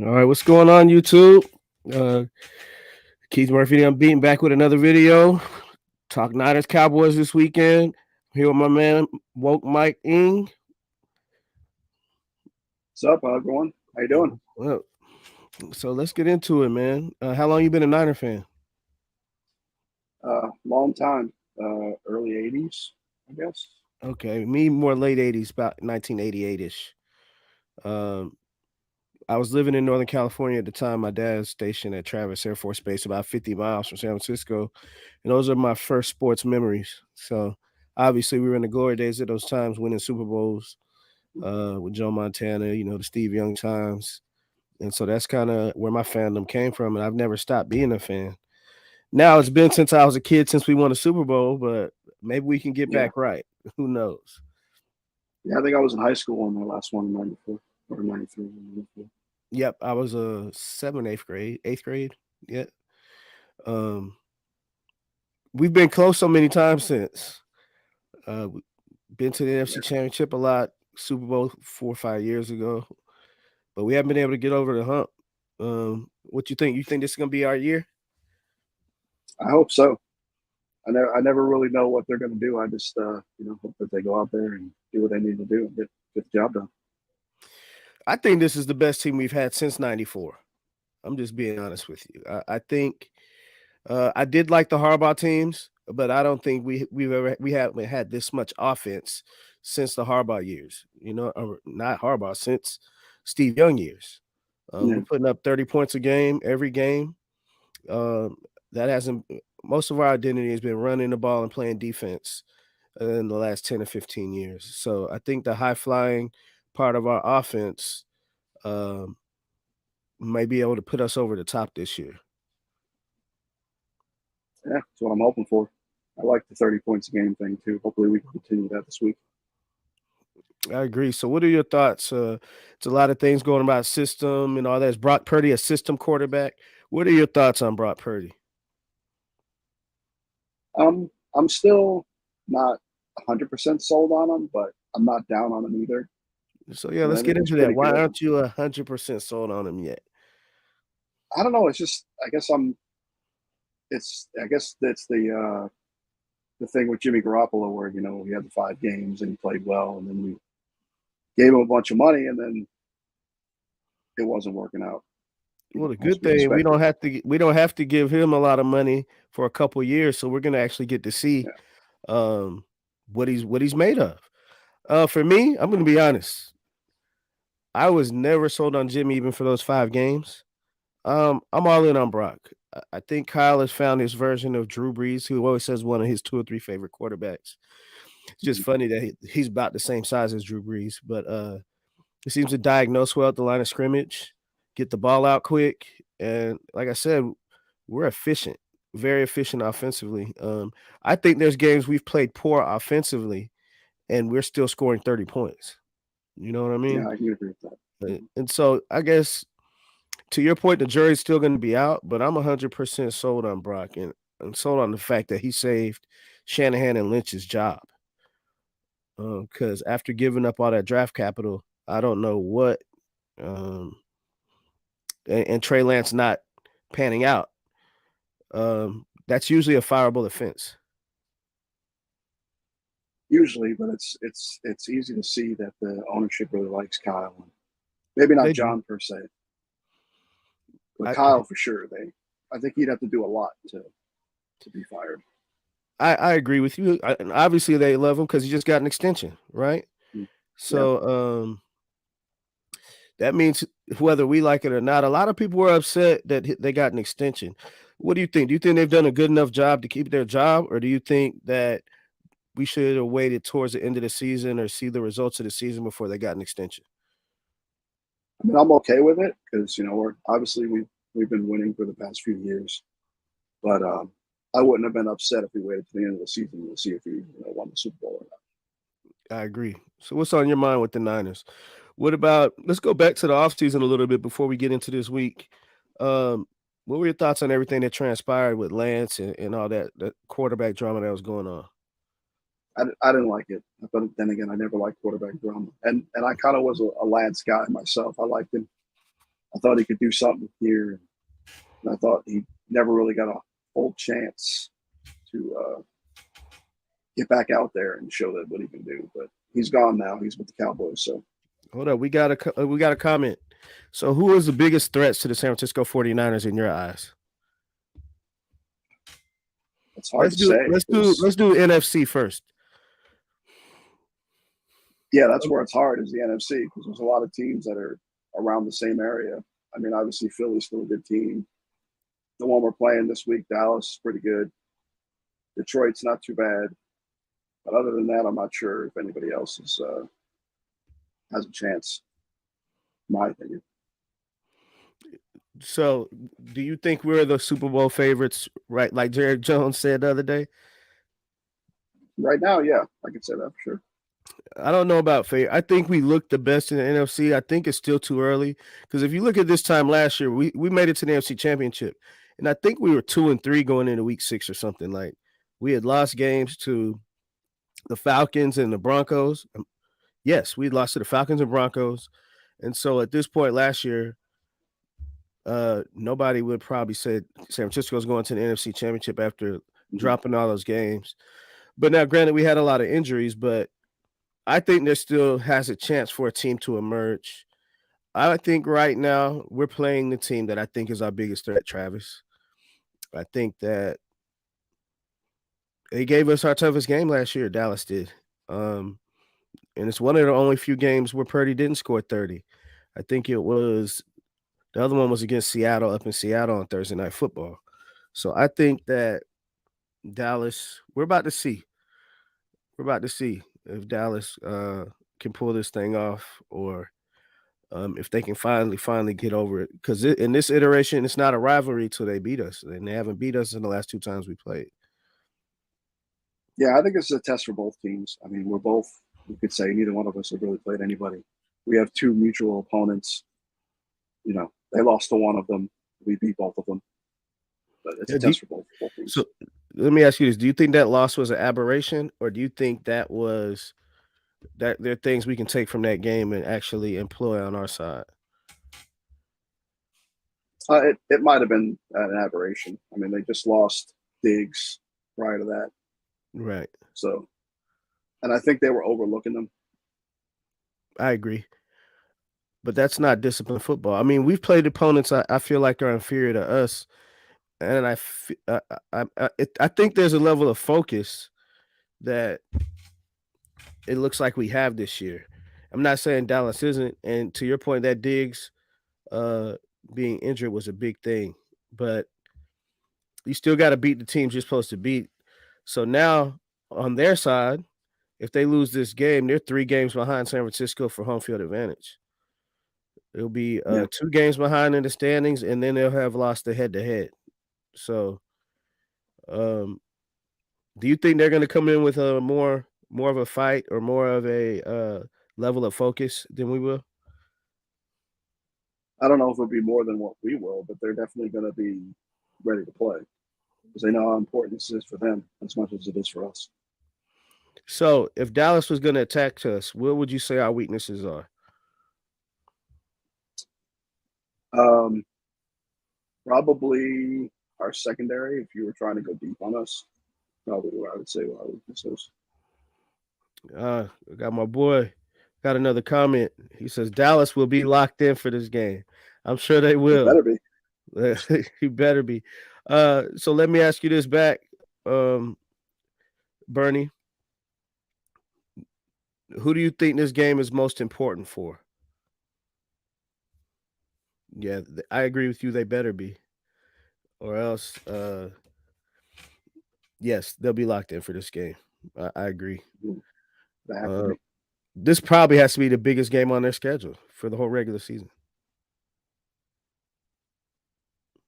All right, what's going on, YouTube? Uh, Keith Murphy, I'm beating back with another video. Talk Niners Cowboys this weekend. Here with my man Woke Mike Ing. What's up, everyone? How you doing? Well, so let's get into it, man. How long you been a Niner fan? Long time, early '80s, I guess. Okay, me more late '80s, about 1988 ish. Um, I was living in Northern California at the time. My dad's stationed at Travis Air Force Base, about 50 miles from San Francisco, and those are my first sports memories. So obviously, we were in the glory days of those times, winning Super Bowls with Joe Montana, the Steve Young times. And so that's kind of where my fandom came from. And I've never stopped being a fan. Now it's been since I was a kid since we won a Super Bowl, but maybe we can get Yeah, back right. Who knows? yeah. I think I was in high school when my last one in '94 or '93. '94. Yep, I was a seventh, eighth grade, eighth grade. Yeah. Um, we've been close so many times since. Been to the NFC Yeah, Championship a lot, Super Bowl 4 or 5 years ago, but we haven't been able to get over the hump. What you think? You think this is gonna be our year? I hope so. I never really know what they're going to do. I just, hope that they go out there and do what they need to do and get the job done. I think this is the best team we've had since '94. I'm just being honest with you. I think I did like the Harbaugh teams, but I don't think we haven't had this much offense since the Harbaugh years. Or not Harbaugh, since Steve Young years. Yeah, We're putting up 30 points a game every game. Um, that hasn't. Most of our identity has been running the ball and playing defense in the last 10 or 15 years. So I think the high flying part of our offense um, may be able to put us over the top this year. yeah. That's what I'm hoping for. I like the 30 points a game thing too. Hopefully, we can continue that this week. I agree. So, what are your thoughts? It's a lot of things going about system and all that. Is Brock Purdy a system quarterback? What are your thoughts on Brock Purdy? I'm still not 100% sold on them, but I'm not down on them either. So, yeah, let's I think get he's into that. pretty Why good. aren't you 100% sold on him yet? I don't know. It's just I guess I'm. It's I guess that's the thing with Jimmy Garoppolo, where he had the 5 games and he played well, and then we gave him a bunch of money, and then it wasn't working out Well, the as good we thing expected. we don't have to give him a lot of money for a couple years, so we're gonna actually get to see Yeah, um, what he's made of. For me, I'm gonna be honest. I was never sold on Jimmy even for those 5 games. I'm all in on Brock. I think Kyle has found his version of Drew Brees, who always says one of his 2 or 3 favorite quarterbacks. It's just mhm. funny that he's about the same size as Drew Brees, but he seems to diagnose well at the line of scrimmage, get the ball out quick, and like I said, we're efficient, very efficient offensively. I think there's games we've played poor offensively, and we're still scoring 30 points. You know what I Yeah, mean? I can agree with that. Mhm. And so I guess to your point, the jury's still going to be out, but I'm 100% sold on Brock and sold on the fact that he saved Shanahan and Lynch's job. Because after giving up all that draft capital, I don't know what, um, and Trey Lance not panning out. That's usually a fireable offense. Usually, but it's easy to see that the ownership really likes Kyle. Maybe not They do. John per se, but I, Kyle for sure. I think he'd have to do a lot to be fired. I agree with you. And obviously, they love him because he just got an extension, right? Mm. Yeah, So that means whether we like it or not, a lot of people were upset that they got an extension. What do you think? Do you think they've done a good enough job to keep their job, or do you think that we should have waited towards the end of the season or see the results of the season before they got an extension? I mean I'm okay with it because we're obviously we've been winning for the past few years, but I wouldn't have been upset if we waited to the end of the season to see if we won the Super Bowl or not. I agree. So what's on your mind with the Niners? What about let's go back to the offseason a little bit before we get into this week. Um, what were your thoughts on everything that transpired with Lance and all that quarterback drama that was going on? I didn't like it, but then again, I never liked quarterback drama, and I kind of was a Lance guy myself. I liked him. I thought he could do something here, and I thought he never really got a full chance to get back out there and show that what he can do. But he's gone now. He's with the Cowboys, so Hold up, we got a comment. So, who is the biggest threats to the San Francisco 49ers in your eyes? it's hard Let's to do say let's do because let's do NFC first. yeah, that's where it's hard is the NFC because there's a lot of teams that are around the same area. I mean, obviously Philly's still a good team. The one we're playing this week, Dallas, is pretty good. Detroit's not too bad, but other than that, I'm not sure if anybody else has a chance. In my opinion, So, do you think we're the Super Bowl favorites, right? Like Jared Jones said the other day. right now, yeah, I could say that for sure. I don't know about favorite. I think we look the best in the NFC. I think it's still too early because if you look at this time last year, we made it to the NFC Championship, and I think we were 2-3 going into Week 6 or something. Like we had lost games to the Falcons and the Broncos. Yes, we lost to the Falcons and Broncos, and so at this point last year, nobody would probably say San Francisco's going to the NFC Championship after Mhm. dropping all those games. But now, granted, we had a lot of injuries, but I think there still has a chance for a team to emerge. I think right now we're playing the team that I think is our biggest threat, Travis. I think that they gave us our toughest game last year. Dallas did, um, and it's one of the only few games where Purdy didn't score 30. I think it was the other one was against Seattle up in Seattle on Thursday Night Football. So I think that Dallas, we're about to see. We're about to see if Dallas can pull this thing off, or if they can finally get over it. Because in this iteration, it's not a rivalry till they beat us, and they haven't beat us in the last two times we played. Yeah, I think this is a test for both teams. I mean, we're both. We could say neither one of us have really played anybody. We have two mutual opponents. You know, they lost to one of them. We beat both of them, but it's a Yeah, test for both so teams. let me ask you this: do you think that loss was an aberration, or do you think that there are things we can take from that game and actually employ on our side? It might have been an aberration. I mean, they just lost Diggs prior to that, Right, so and I think they were overlooking them. I agree. But that's not disciplined football. I mean, we've played opponents I feel like are inferior to us, and I think there's a level of focus that it looks like we have this year. I'm not saying Dallas isn't, and to your point, that Diggs uh, being injured was a big thing, but you still got to beat the teams you're supposed to beat. So now on their side, if they lose this game, they're 3 games behind San Francisco for home field advantage. It'll be Yeah, 2 games behind in the standings, and then they'll have lost the head to head. So, um, do you think they're going to come in with a more of a fight or more of a level of focus than we will? I don't know if it'll be more than what we will, but they're definitely going to be ready to play because they know how important this is for them as much as it is for us. So, if Dallas was going to attack us, what would you say our weaknesses are? Um, Probably our secondary. If you were trying to go deep on us, probably what I would say what our weakness is. I got my boy. Got another comment. He says Dallas will be locked in for this game. I'm sure they It will. better be. You better be. So let me ask you this back, um, Bernie. Who do you think this game is most important for? Yeah, I agree with you. They better be, or else, yes, they'll be locked in for this game. I agree. They have to Uh, be. this probably has to be the biggest game on their schedule for the whole regular season.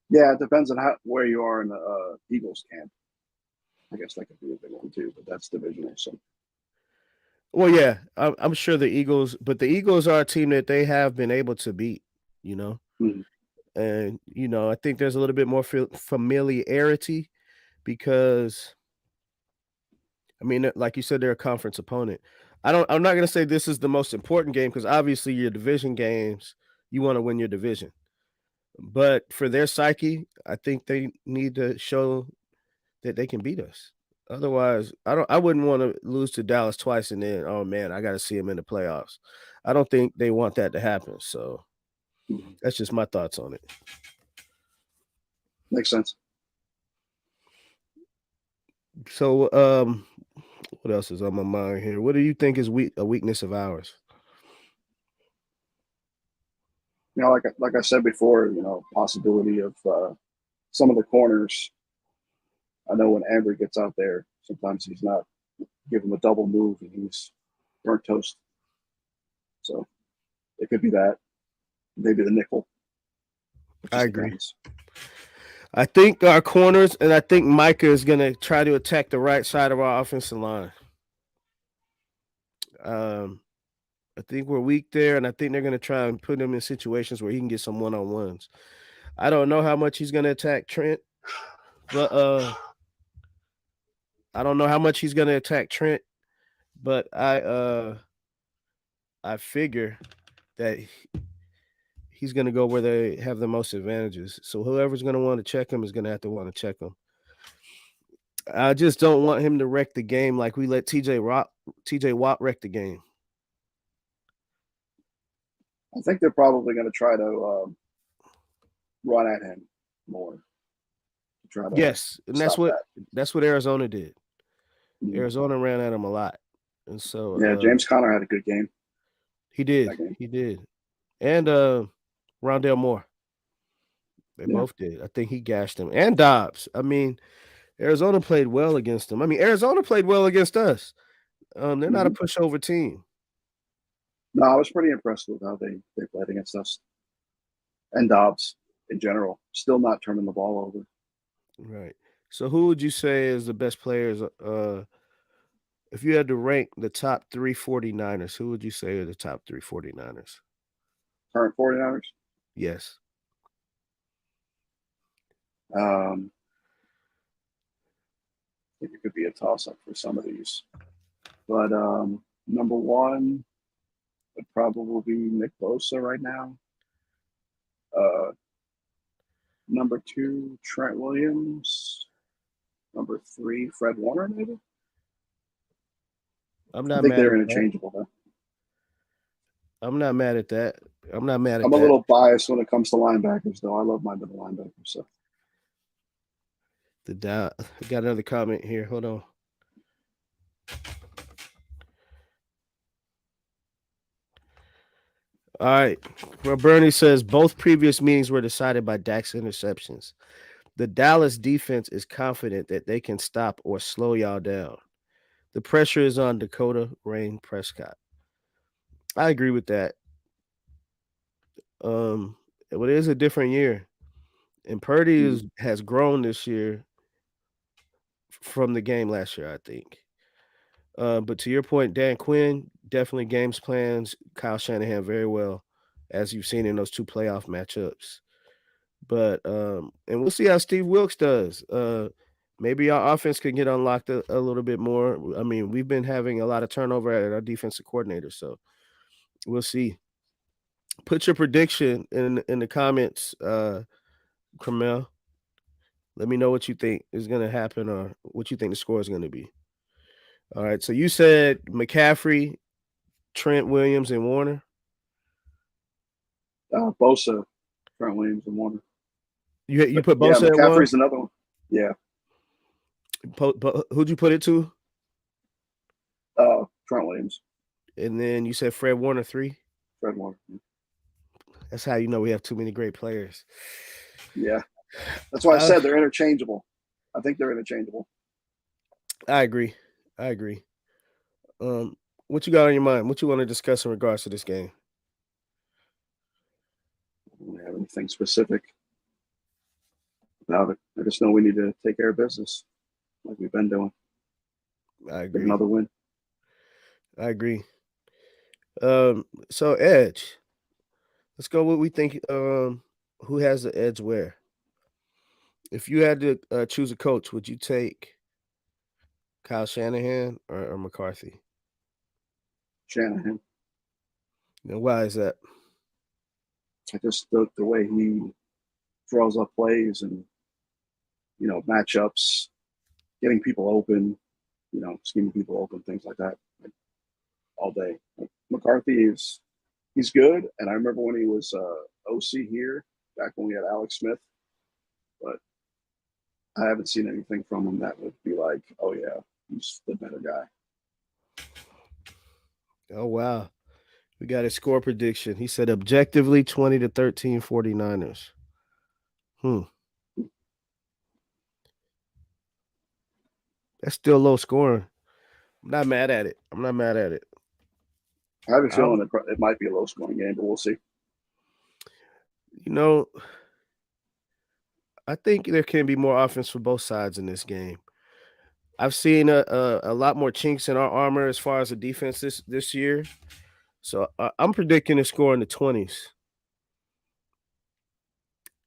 Yeah, it depends on where you are in the Eagles camp. I guess that could be a big one too, but that's divisional. So Well, yeah, I'm sure the Eagles, but the Eagles are a team that they have been able to beat. You know, mhm. and I think there's a little bit more familiarity because I mean, like you said, they're a conference opponent. I'm not going to say this is the most important game because obviously your division games, you want to win your division. But for their psyche, I think they need to show that they can beat us. Otherwise, I wouldn't want to lose to Dallas twice and then, oh man, I got to see them in the playoffs. I don't think they want that to happen. So Mhm. that's just my thoughts on it. Makes sense. So, what else is on my mind here? What do you think is a weakness of ours? Like I said before, possibility of some of the corners. I know when Amber gets out there, sometimes he's not give him a double move and he's burnt toast. So it could be that. Maybe the nickel. It I just agree. depends. I think our corners, and I think Micah is going to try to attack the right side of our offensive line. Um, I think we're weak there, and I think they're going to try and put him in situations where he can get some one on ones. I don't know how much he's going to attack Trent, but I don't know how much he's going to attack Trent, but I figure that he's going to go where they have the most advantages. So whoever's going to want to check him is going to have to want to check him. I just don't want him to wreck the game like we let TJ Watt wreck the game. I think they're probably going to try to run at him more to try to Yes, and that's stop what that. that's what Arizona did. Mhm. Arizona ran at him a lot, and so Yeah, James Conner had a good game he did, that game. he did, and Rondell Moore, they Yeah. both did. I think he gashed him, and Dobbs. I mean, Arizona played well against them. I mean, Arizona played well against us. They're not a Mm-hmm. pushover team, No, I was pretty impressed with how they played against us and Dobbs in general. Still not turning the ball over. right? So, who would you say is the best players? If you had to rank the top 3 49ers, who would you say are the top 3 49ers? Current 49ers. Yes. Um, I think it could be a toss up for some of these. But number one would probably be Nick Bosa right now. Uh, number two, Trent Williams. Number three, Fred Warner, maybe. I'm I not think mad they're at that. interchangeable, though. I'm not mad at that. I'm not mad at I'm a that. little biased when it comes to linebackers, though. I love my middle linebackers. So I got another comment here. Hold on. All right. Well, Bernie says both previous meetings were decided by Dak's interceptions. The Dallas defense is confident that they can stop or slow y'all down. The pressure is on Dakota Rain Prescott. I agree with that. Um, but it is a different year, and Purdy mhm. has grown this year from the game last year. I think. But to your point, Dan Quinn definitely games plans Kyle Shanahan very well, as you've seen in those two playoff matchups. But and we'll see how Steve Wilkes does. Maybe our offense can get unlocked a little bit more. I mean, we've been having a lot of turnover at our defensive coordinator, so we'll see. Put your prediction in the comments, Cromel. Let me know what you think is going to happen or what you think the score is going to be. All right. So you said McCaffrey, Trent Williams, and Warner. Bosa, Trent Williams, and Warner. You But put yeah, Bosa at one. McCaffrey's another one. Yeah, Who'd you put it to? Trent Williams, And then you said Fred Warner 3. Fred Warner. That's how you know we have too many great players. Yeah, that's why I Uh, said they're interchangeable. I think they're interchangeable. I agree. I agree. Um, what you got on your mind? What you want to discuss in regards to this game? I don't have anything specific about it. I just know we need to take care of business like we've been doing. I Get agree. another win. I agree. So edge. Let's go. What we think. Who has the edge where? If you had to choose a coach, would you take Kyle Shanahan or McCarthy? Shanahan. And why is that? I just the way he draws up plays and matchups, getting people open, scheming people open, things like that, like, all day. Like, McCarthy is he's good, and I remember when he was OC here back when we had Alex Smith, but I haven't seen anything from him that would be like, oh yeah, he's the better guy. Oh wow. We got his score prediction. He said objectively 20-13 49ers. Hmm. That's still low scoring. I'm not mad at it. I'm not mad at it. I have a I, feeling it might be a low scoring game, but we'll see. you know, I think there can be more offense for both sides in this game. I've seen a lot more chinks in our armor as far as the defense this year. So I'm predicting a score in the 20s.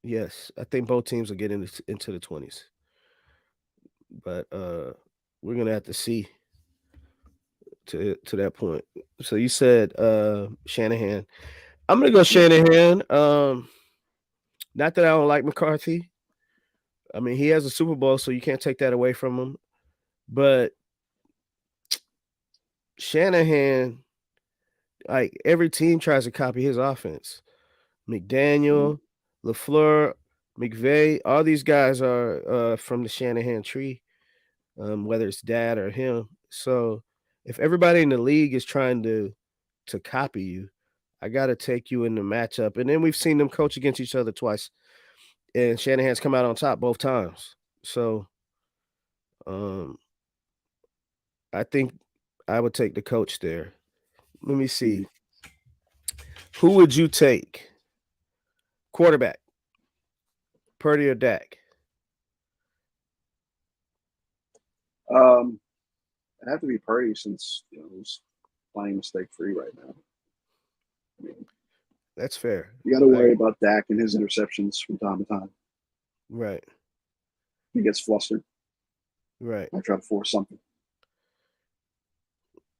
Yes, I think both teams will get into the 20s. But we're gonna have to see to that point. So you said Shanahan. I'm gonna go Yeah. Shanahan. Not that I don't like McCarthy. I mean, he has a Super Bowl, so you can't take that away from him. But Shanahan, like every team tries to copy his offense. Mm-hmm. McDaniel, LaFleur, McVay, all these guys are from the Shanahan tree, whether it's dad or him. So if everybody in the league is trying to copy you, I got to take you in the matchup. And then we've seen them coach against each other twice, and Shanahan's come out on top both times. So um, I think I would take the coach there. Let me Mm-hmm. see. Who would you take? Quarterback, Purdy or Dak? It have to be Purdy since he's playing mistake free right now. I mean, That's fair. you got to I worry about Dak and his interceptions from time to time. right, He gets flustered. right. I try to force something.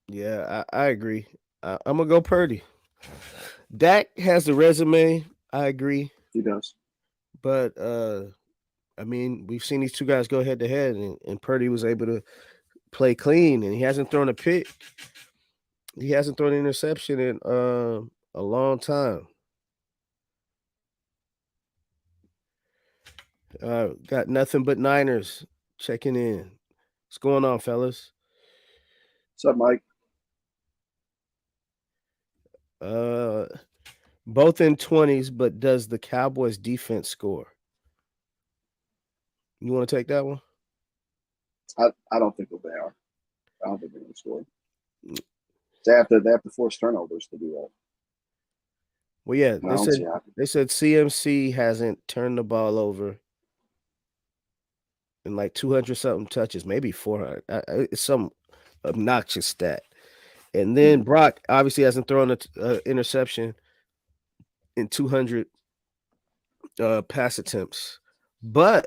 Yeah, I agree. I'm gonna go Purdy. Dak has the resume. I agree, He does. but I mean, we've seen these two guys go head to head, and Purdy was able to play clean, and he hasn't thrown a pick. He hasn't thrown an interception in a long time. Got nothing but Niners checking in. What's going on, fellas? What's up, Mike? Uh, both in 20s, but does the Cowboys defense score? You want to take that one? I don't think that they are. I don't think they're going to score. They have to force turnovers to do that. Well, yeah, And I don't see it happening. they said CMC hasn't turned the ball over in like 200 something touches, maybe 400. It's some obnoxious stat. And then Mm-hmm. Brock obviously hasn't thrown an interception in 200 pass attempts. But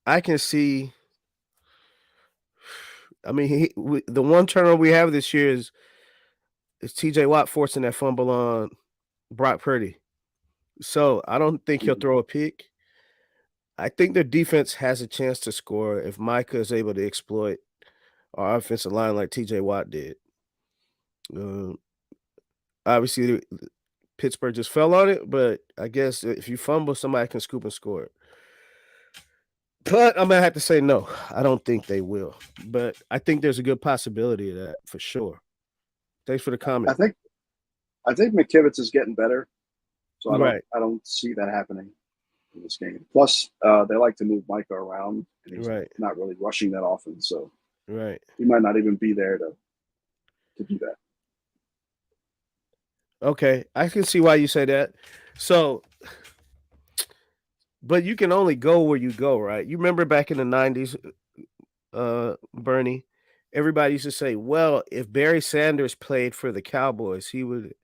I can see. I mean, the one turnover we have this year is T.J. Watt forcing that fumble on Brock Purdy. So I don't think he'll Mm-hmm. throw a pick. I think their defense has a chance to score if Micah is able to exploit our offensive line like T.J. Watt did. Um, obviously, Pittsburgh just fell on it, but I guess if you fumble, somebody can scoop and score it. But I'm gonna have to say no. I don't think they will. But I think there's a good possibility of that for sure. Thanks for the I comment. think I think McKivitz is getting better, so I don't Right, I don't see that happening in this game. Plus, they like to move Micah around, and he's right, not really rushing that often, so right. he might not even be there to do that. Okay, I can see why you say that. So, but you can only go where you go, right? You remember back in the '90s, Bernie, everybody used to say, "Well, if Barry Sanders played for the Cowboys, he would."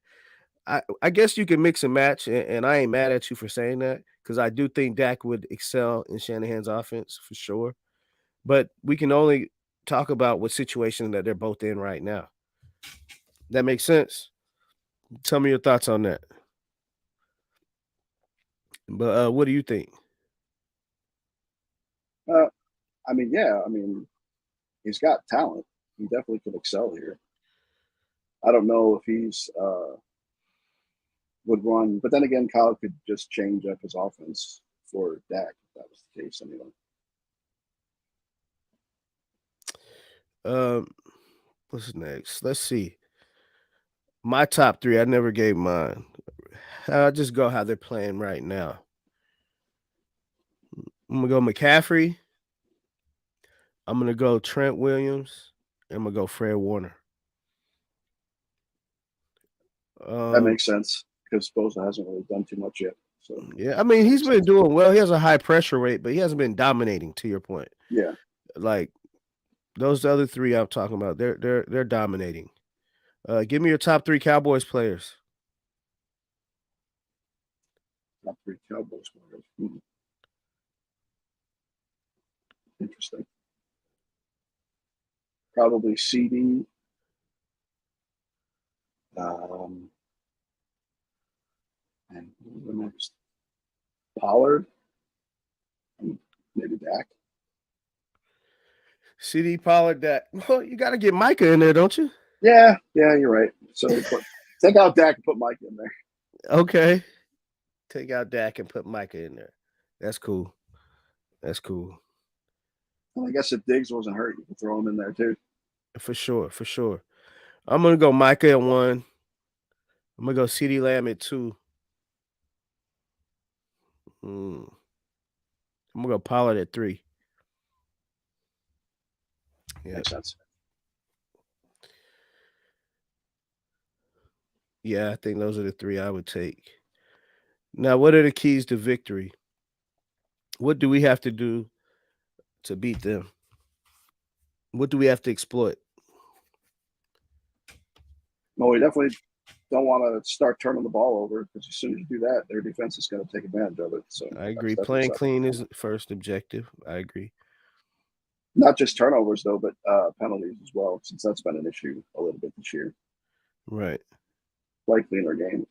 I guess you can mix and match, and I ain't mad at you for saying that because I do think Dak would excel in Shanahan's offense for sure. But we can only talk about what situation that they're both in right now. That makes sense. Tell me your thoughts on that. But what do you think? Uh, I mean, yeah, I mean, he's got talent. He definitely could excel here. I don't know if he's would run, but then again, Kyle could just change up his offense for Dak if that was the case anyway. Um, what's next? Let's see. My top three. I never gave mine. I'll just go how they're playing right now. I'm gonna go McCaffrey. I'm gonna go Trent Williams. I'm gonna go Fred Warner. That Um, makes sense because Bosa hasn't really done too much yet, so yeah, I mean that he's makes been sense. doing well. He has a high pressure rate, but he hasn't been dominating. To your point, Yeah, like those other three I'm talking about, they're dominating. Give me your top three Cowboys players. top three Cowboys players. Interesting. Probably CD, um, and the next Pollard, and maybe Dak. CD Pollard. That well, you got to get Micah in there, don't you? Yeah, yeah, you're right. So put take out Dak and put Mike in there. Okay, take out Dak and put Micah in there. That's cool. That's cool. And I guess if Diggs wasn't hurt, you could throw him in there too. For sure, for sure. I'm gonna go Micah at one. I'm gonna go CD Lamb at two. Mm. I'm gonna go Pollard at three. Yeah, Makes sense. yeah. I think those are the three I would take. Now, what are the keys to victory? What do we have to do to beat them? What do we have to exploit? No, we definitely don't want to start turning the ball over because as soon as you do that, their defense is going to take advantage of it. So I that's agree. definitely Playing something. clean is first objective. I agree. Not just turnovers though, but penalties as well, since that's been an issue a little bit this year. Right. Play cleaner game,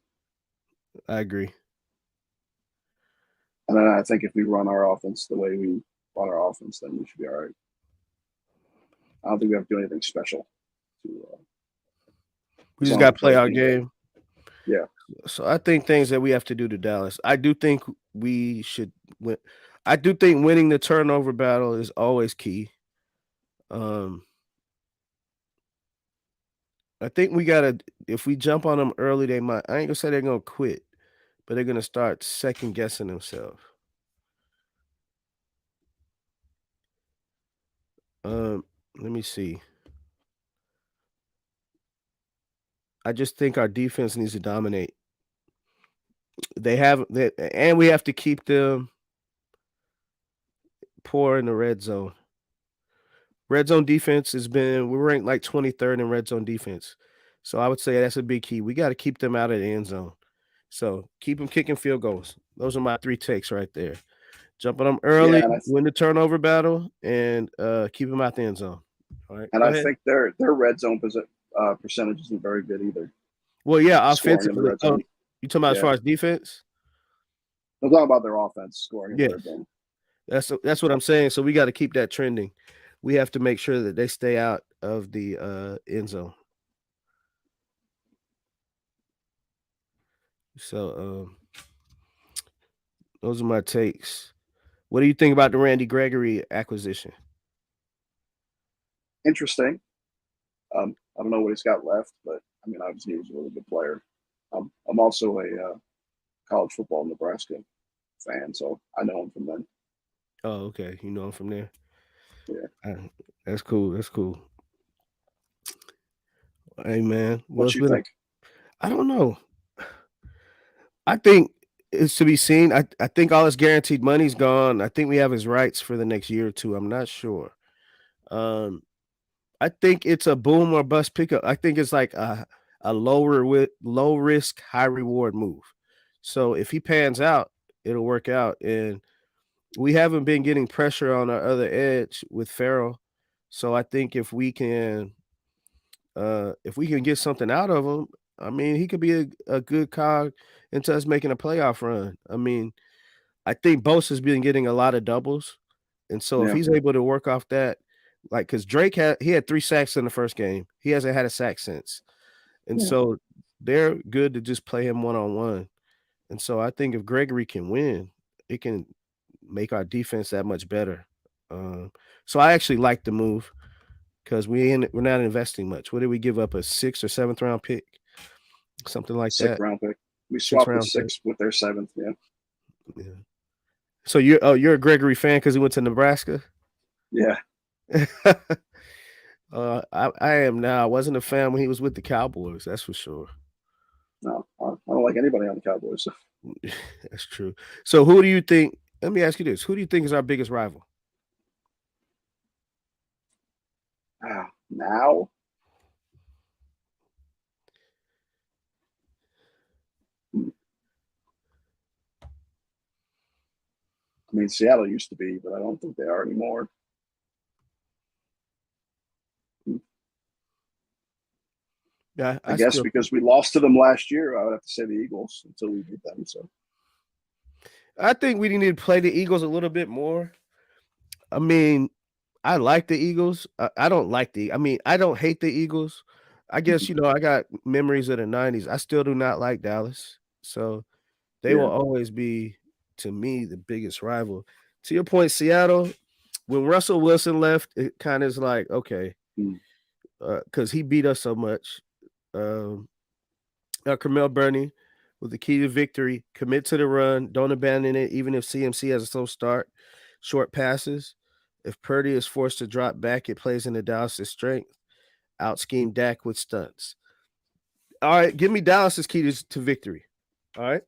I agree. and then I think if we run our offense the way we run our offense, then we should be all right. I don't think we have to do anything special to We as just long as got we to play play a our clean game. game. Yeah, So I think things that we have to do to Dallas. I do think we should win. I do think winning the turnover battle is always key. Um, I think we gotta if we jump on them early, they might. I ain't gonna say they're gonna quit, but they're gonna start second guessing themselves. Um, Let me see. I just think our defense needs to dominate. They have that, and we have to keep them poor in the red zone. Red zone defense has been we're ranked like 23rd in red zone defense. So I would say that's a big key. We got to keep them out of the end zone. So keep them kicking field goals. Those are my three takes right there. Jump on them yeah, early, win the turnover battle, and keep them out the end zone. All right, and go I ahead. think their red zone percentage isn't very good either. Well, yeah, Scoring in the offensively. red Oh, zone. you talking about as Yeah, far as defense? I'm talking about their offense scoring in the red Yes, zone. that's what I'm saying. So we got to keep that trending. We have to make sure that they stay out of the end zone. So those are my takes. What do you think about the Randy Gregory acquisition? Interesting. I don't know what he's got left, but I mean, obviously he was a really good player. I'm also a college football Nebraska fan, so I know him from then. Oh, okay. You know him from there. Yeah. That's cool. That's cool. Hey man. Well, What it's you been think? I don't know. I think it's to be seen. I think all his guaranteed money's gone. I think we have his rights for the next year or two. I'm not sure. Um, I think it's a boom or bust pickup. I think it's like a low risk, high reward move. So if he pans out, it'll work out. And we haven't been getting pressure on our other edge with Farrell. So I think if we can get something out of him, I mean, he could be a good cog into us making a playoff run. I mean, I think Bosa's been getting a lot of doubles, and so if Yeah, he's able to work off that, like because Drake had 3 sacks in the first game, he hasn't had a sack since, and yeah. so they're good to just play him 1-on-1. And so I think if Gregory can win, it can make our defense that much better. Um, so I actually like the move because we're not investing much. What did we give up, a 6th or 7th round pick, something like Sixth that? round pick. We Six swapped the round pick. sixth with their seventh. Yeah, Yeah. So you're a Gregory fan because he went to Nebraska. yeah. I am now. I wasn't a fan when he was with the Cowboys. That's for sure. No, I don't like anybody on the Cowboys. So, That's true. So who do you think? Let me ask you this: who do you think is our biggest rival? now, I mean, Seattle used to be, but I don't think they are anymore. Yeah, I I guess still. because we lost to them last year, I would have to say the Eagles until we beat them. So I think we need to play the Eagles a little bit more. I mean, I like the Eagles. I don't like the. I mean, I don't hate the Eagles. I guess I got memories of the '90s. I still do not like Dallas, so they will yeah, always be, to me, the biggest rival. To your point, Seattle. When Russell Wilson left, it kind of is like okay, mm, because he beat us so much. Um, Carmel Burney with the key to victory: commit to the run, don't abandon it, even if CMC has a slow start. Short passes. If Purdy is forced to drop back, it plays into Dallas' strength. Out scheme Dak with stunts. All right, give me Dallas' key to victory. All right.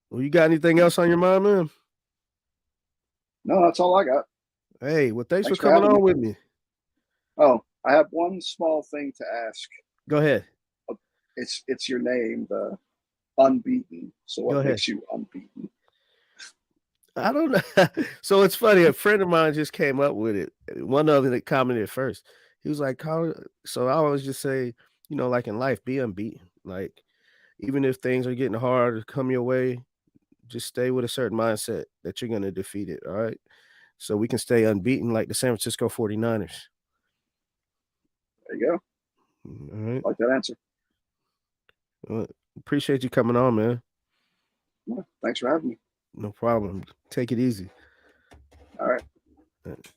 Well, you got anything else on your mind, man? no, that's all I got. Hey, well, thanks for Thanks for coming having on me. with me. Oh, I have one small thing to ask. Go ahead. It's your name, the unbeaten. So Go what ahead. makes you unbeaten? I don't know. So it's funny. A friend of mine just came up with it. One of them that commented first. He was like, So I always just say, like in life, be unbeaten. Like, even if things are getting hard to come your way, just stay with a certain mindset that you're going to defeat it. All right. So we can stay unbeaten like the San Francisco 49ers. There you go. All right. I like that answer. Well, appreciate you coming on, man. Yeah, thanks for having me. No problem. Take it easy. All right. All right.